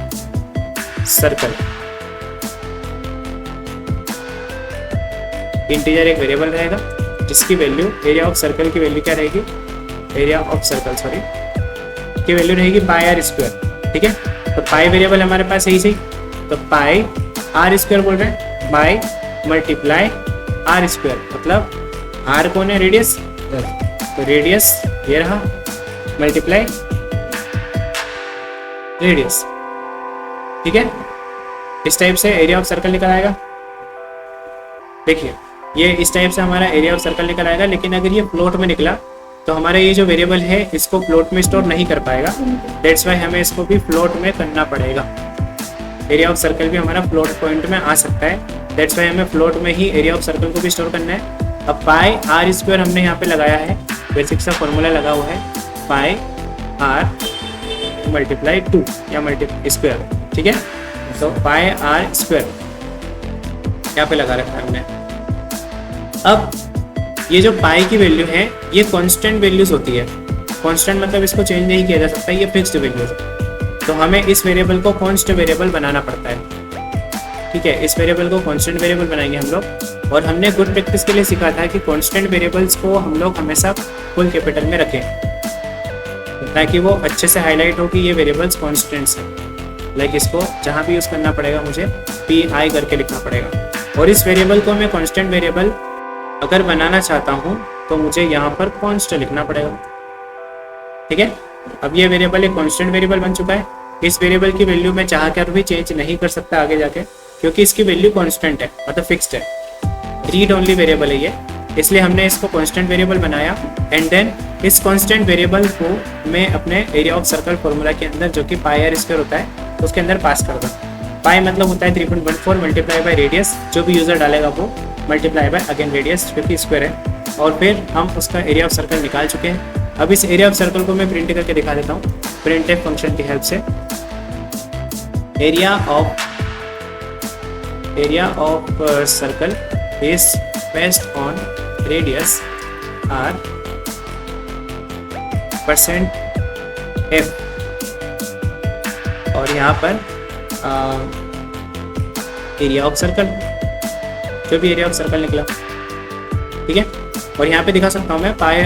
सर्कल, इंटीजर एक वेरिएबल रहेगा जिसकी वैल्यू एरिया ऑफ सर्कल की वैल्यू क्या रहेगी, एरिया ऑफ सर्कल सॉरी की वैल्यू रहेगी πr²। ठीक है, तो पाई वेरिएबल हमारे पास सही, तो पाई r² बोल रहे हैं, बाई मल्टीप्लाई r², मतलब r कौन है, रेडियस, तो रेडियस ये रहा मल्टीप्लाई रेडियस। ठीक है, इस टाइप से एरिया ऑफ सर्कल निकल आएगा। देखिए ये इस टाइप से हमारा एरिया ऑफ सर्कल निकल आएगा, लेकिन अगर ये फ्लोट में निकला तो हमारा ये जो वेरिएबल है इसको फ्लोट में स्टोर नहीं कर पाएगा। दैट्स वाई हमें इसको भी फ्लोट में करना पड़ेगा। एरिया ऑफ सर्कल भी हमारा फ्लोट पॉइंट में आ सकता है, दैट्स वाई हमें फ्लोट में ही एरिया ऑफ सर्कल को भी स्टोर करना है। अब पाई आर स्क्वायर हमने यहाँ पे लगाया है, बेसिक सा फॉर्मूला लगा हुआ है, पाई आर मल्टीप्लाई 2 या मल्टी स्क्वायर, ठीक है। तो पाई आर स्क्वायर यहाँ पे लगा रखा है हमने। अब ये जो पाई की वैल्यू है ये कांस्टेंट वैल्यूज होती है, कांस्टेंट मतलब इसको चेंज नहीं किया जा सकता, ये फिक्स्ड वैल्यूज है। तो हमें इस वेरिएबल को कांस्टेंट वेरिएबल बनाना पड़ता है, ठीक है। इस वेरिएबल को कांस्टेंट वेरिएबल बनाएंगे हम लोग, और हमने गुड प्रैक्टिस के लिए सीखा था कि कांस्टेंट वेरिएबल्स को हम लोग हमेशा फुल कैपिटल में रखें ताकि वो अच्छे से हाईलाइट हो कि ये वेरिएबल्स कांस्टेंट्स हैं। लाइक इसको जहाँ भी यूज़ करना पड़ेगा मुझे पी आई करके लिखना पड़ेगा, और इस वेरिएबल को मैं कांस्टेंट वेरिएबल अगर बनाना चाहता हूँ तो मुझे यहाँ पर कॉन्स्ट लिखना पड़ेगा, ठीक है। अब ये वेरिएबल एक कांस्टेंट वेरिएबल बन चुका है। इस वेरिएबल की वैल्यू मैं चाह कर भी चेंज नहीं कर सकता आगे जाके, क्योंकि इसकी वैल्यू कांस्टेंट है, मतलब फिक्स्ड है, रीड ओनली वेरिएबल है ये, इसलिए हमने इसको कांस्टेंट वेरिएबल बनाया। एंड देन इस कांस्टेंट वेरिएबल को मैं अपने एरिया ऑफ सर्कल फॉर्मूला के अंदर, जो कि पाई आर स्क्वायर होता है, उसके अंदर पास कर दूँ। पाई मतलब होता है 3.14 मल्टीप्लाई बाई रेडियस, जो भी यूज़र डालेगा वो मल्टीप्लाई बाय अगेन रेडियस, क्योंकि स्क्वायर है। और फिर हम उसका एरिया ऑफ सर्कल निकाल चुके हैं। अब इस एरिया ऑफ सर्कल को मैं प्रिंट करके दिखा देता हूँ प्रिंट एफ फंक्शन की हेल्प से। Area of circle is based on radius are percent F, और यहाँ पर एरिया ऑफ सर्कल, जो भी एरिया ऑफ सर्कल निकला, ठीक है। और यहाँ पे दिखा सकता हूँ मैं pi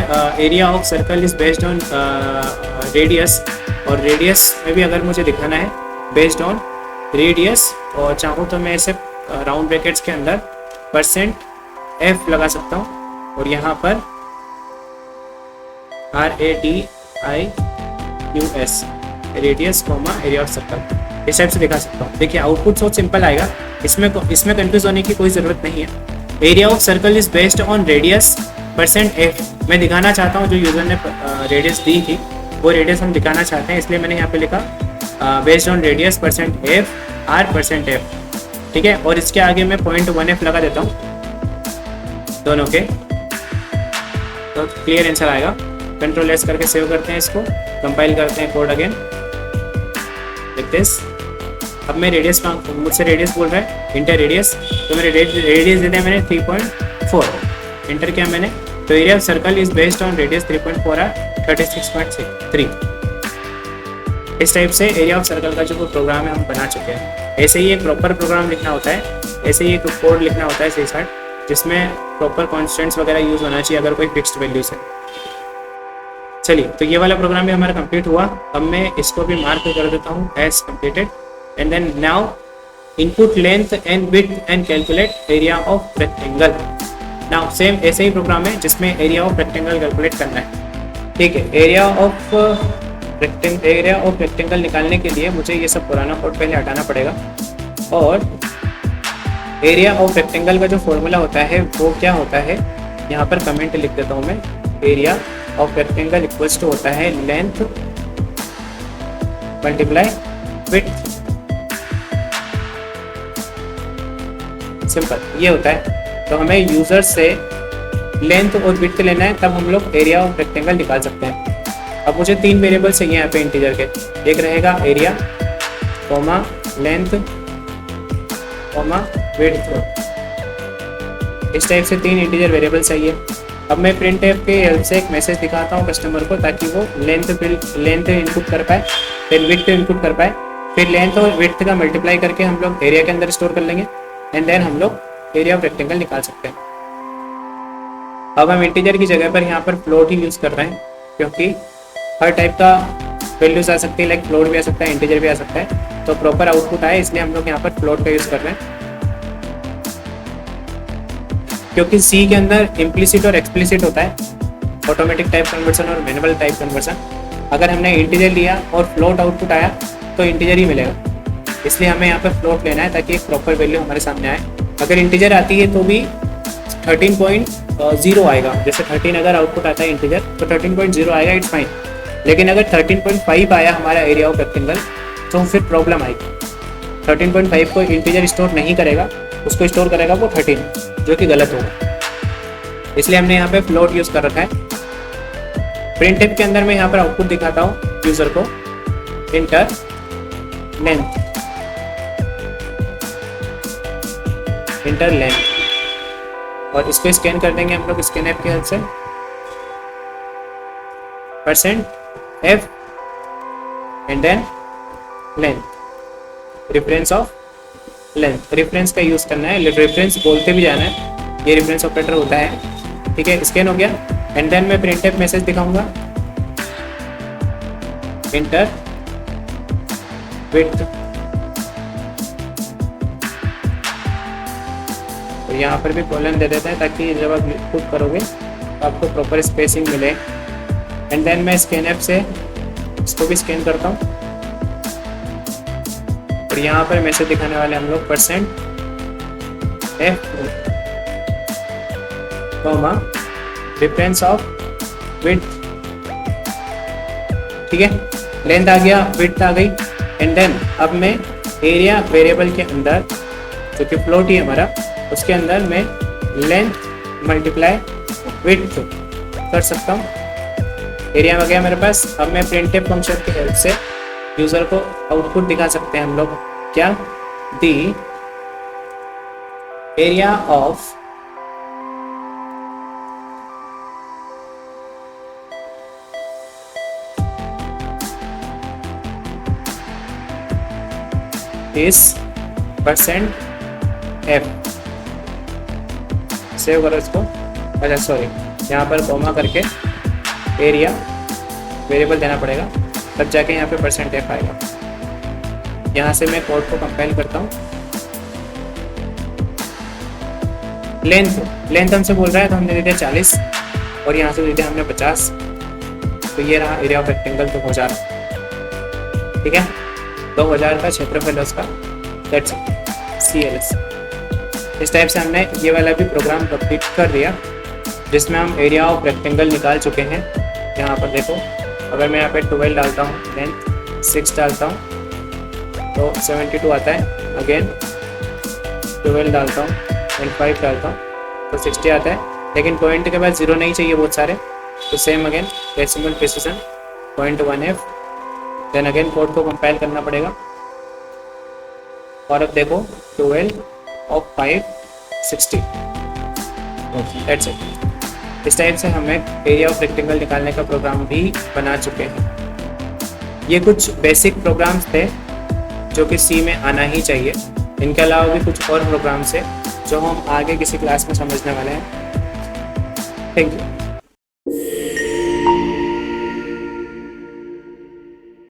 area of circle is based on radius, और रेडियस में भी अगर मुझे दिखाना है बेस्ड ऑन रेडियस, और चाहूँ तो मैं इसे राउंड ब्रैकेट्स के अंदर परसेंट एफ लगा सकता हूँ, और यहाँ पर RADIUS radius comma area of circle, इस टाइप से दिखा सकता हूँ। देखिए आउटपुट बहुत सिंपल आएगा, इसमें कंफ्यूज होने की कोई ज़रूरत नहीं है। Area of circle is based on radius percent F, मैं दिखाना चाहता हूँ जो यूज़र ने रेडियस दी थी वो रेडियस हम दिखाना चाहते हैं, इसलिए मैंने यहाँ पे लिखा based on radius percent F R percent F, ठीक है। और इसके आगे मैं 0.1 f लगा देता हूँ दोनों के, तो क्लियर आंसर आएगा। कंट्रोल एस करके सेव करते हैं इसको, कंपाइल करते हैं कोड अगेन लाइक दिस। अब मैं रेडियस मुझसे रेडियस बोल रहा है इंटर रेडियस, तो मेरे रेडियस दे दिया मैंने 3.4, इंटर किया मैंने, तो area of circle is based on radius 3.4 are 36.3। इस टाइप से एरिया ऑफ सर्कल का जो प्रोग्राम है हम बना चुके हैं। ऐसे ही एक प्रॉपर प्रोग्राम लिखना होता है, ऐसे ही एक कोड लिखना होता है सही साइड, जिसमें प्रॉपर कॉन्स्टेंट्स वगैरह यूज होना चाहिए अगर कोई फिक्स्ड वैल्यूज है। चलिए, तो ये वाला प्रोग्राम भी हमारा कंप्लीट हुआ। अब मैं इसको भी मार्क कर देता हूँ as completed. And then now input length and width and calculate area of rectangle. Now same ऐसे ही प्रोग्राम है जिसमें एरिया ऑफ रेक्टेंगल कैलकुलेट करना है, ठीक है। एरिया ऑफ रेक्टेंगल निकालने के लिए मुझे ये सब पुराना कोड पहले हटाना पड़ेगा, और एरिया ऑफ रेक्टेंगल का जो फॉर्मूला होता है वो क्या होता है, यहाँ पर कमेंट लिख देता हूँ मैं। Area of rectangle equals to होता है लेंथ मल्टीप्लाई विड्थ, सिंपल ये होता है। तो हमें यूजर से लेंथ और विड्थ लेना है, तब हम लोग एरिया ऑफ रेक्टेंगल निकाल सकते हैं। अब मुझे 3 वेरिएबल चाहिए यहाँ पे इंटीजर के, एक रहेगा area comma length comma width, इस टाइप से 3 इंटीजर वेरिएबल चाहिए। अब मैं प्रिंट एफ के हेल्प से एक मैसेज दिखाता हूँ कस्टमर को, ताकि वो लेंथ इनपुट कर पाए, फिर विड्थ इनपुट कर पाए, फिर लेंथ और विड्थ का मल्टीप्लाई करके हम लोग एरिया के अंदर स्टोर कर लेंगे, एंड देन हम लोग एरिया ऑफ रेक्टेंगल निकाल सकते हैं। अब हम इंटीजर की जगह पर यहाँ पर फ्लोट ही यूज़ कर रहे हैं, क्योंकि हर टाइप का वैल्यूज आ सकती है, लाइक फ्लोट भी आ सकता है, इंटीजर भी आ सकता है, तो प्रॉपर आउटपुट आए इसलिए हम लोग यहाँ पर फ्लोट का यूज़ कर रहे हैं। क्योंकि सी के अंदर इम्प्लिसिट और एक्सप्लिसिट होता है, ऑटोमेटिक टाइप कन्वर्सन और मैनुअल टाइप कन्वर्सन। अगर हमने इंटीजर लिया और फ्लोट आउटपुट आया तो इंटीजर ही मिलेगा, इसलिए हमें यहाँ पर फ्लोट लेना है ताकि एक प्रॉपर वैल्यू हमारे सामने आए। अगर इंटीजर आती है तो भी 13.0 आएगा, जैसे 13 अगर आउटपुट आता है इंटीजर तो 13.0 आएगा, इट्स फाइन। लेकिन अगर 13.5 आया हमारा एरिया ऑफ रेक्टेंगल तो फिर प्रॉब्लम आएगी, 13.5 को इंटीजर स्टोर नहीं करेगा, उसको स्टोर करेगा वो 13, जो कि गलत होगा। इसलिए हमने यहाँ पे फ्लोट यूज कर रखा है। प्रिंटफ के अंदर मैं यहाँ पर आउटपुट दिखाता हूँ यूजर को, इंटर लेंथ, इंटर लेंथ, और इसको स्कैन कर देंगे हम लोग स्कैन ऐप की हेल्प से। %f and then length, reference of length, reference का यूज करना है, रेफरेंस बोलते भी जाना है, ये रेफरेंस ऑपरेटर होता है। ठीक है, स्कैन हो गया। एंड देन मैं प्रिंटफ मैसेज दिखाऊंगा, इंटर विड्थ, तो यहाँ पर भी कॉलन दे देते हैं ताकि जब आप पुट करोगे तो आपको प्रॉपर स्पेसिंग मिले। एंड देन मैं स्कैन ऐप से इसको भी स्कैन करता हूँ, और यहाँ पर मैसेज दिखाने वाले हम लोग %f, डिफरेंस ऑफ विड्थ। ठीक है, लेंथ आ गया, विड्थ आ गई। एंड देन अब मैं एरिया वेरिएबल के अंदर, जो कि फ्लोट ही हमारा, उसके अंदर मैं लेंथ मल्टीप्लाई विड्थ कर सकता हूँ। एरिया आ गया मेरे पास। अब मैं प्रिंटफ फंक्शन की हेल्प से यूजर को आउटपुट दिखा सकते हैं हम लोग, क्या, दी एरिया ऑफ इस %f, सेव करो इसको। अच्छा सॉरी, यहाँ पर कॉमा करके एरिया वेरिएबल देना पड़ेगा, तब जाके यहाँ पे %f आएगा। यहाँ से मैं कोड को कंपाइल करता हूँ। लेंथ हमसे बोल रहा है तो हमने दे दिया 40, और यहाँ से दे दिया हमने 50, तो ये रहा एरिया ऑफ रेक्टेंगल 2000। ठीक है, 2000 का क्षेत्रफल है उसका, दैट्स CLS। इस टाइप से हमने ये वाला भी प्रोग्राम कंप्लीट कर दिया, जिसमें हम एरिया ऑफ रेक्टेंगल निकाल चुके हैं। यहाँ पर देखो, अगर मैं यहाँ पे 12 डालता हूँ, लेंथ 6 डालता हूँ तो 72 आता है। अगेन 12 डालता हूँ एंड 5 डालता हूँ तो 60 आता है। लेकिन पॉइंट के बाद 0 नहीं चाहिए बहुत सारे, तो same again decimal precision .1f। Then again code को कंपाइल करना पड़ेगा, और अब देखो 12 of 5 60, दैट्स इट। इस टाइप से हमें एरिया ऑफ रेक्टेंगल निकालने का प्रोग्राम भी बना चुके हैं। ये कुछ बेसिक प्रोग्राम्स थे जो कि सी में आना ही चाहिए। इनके अलावा भी कुछ और प्रोग्राम्स है जो हम आगे किसी क्लास में समझने वाले हैं। Thank you.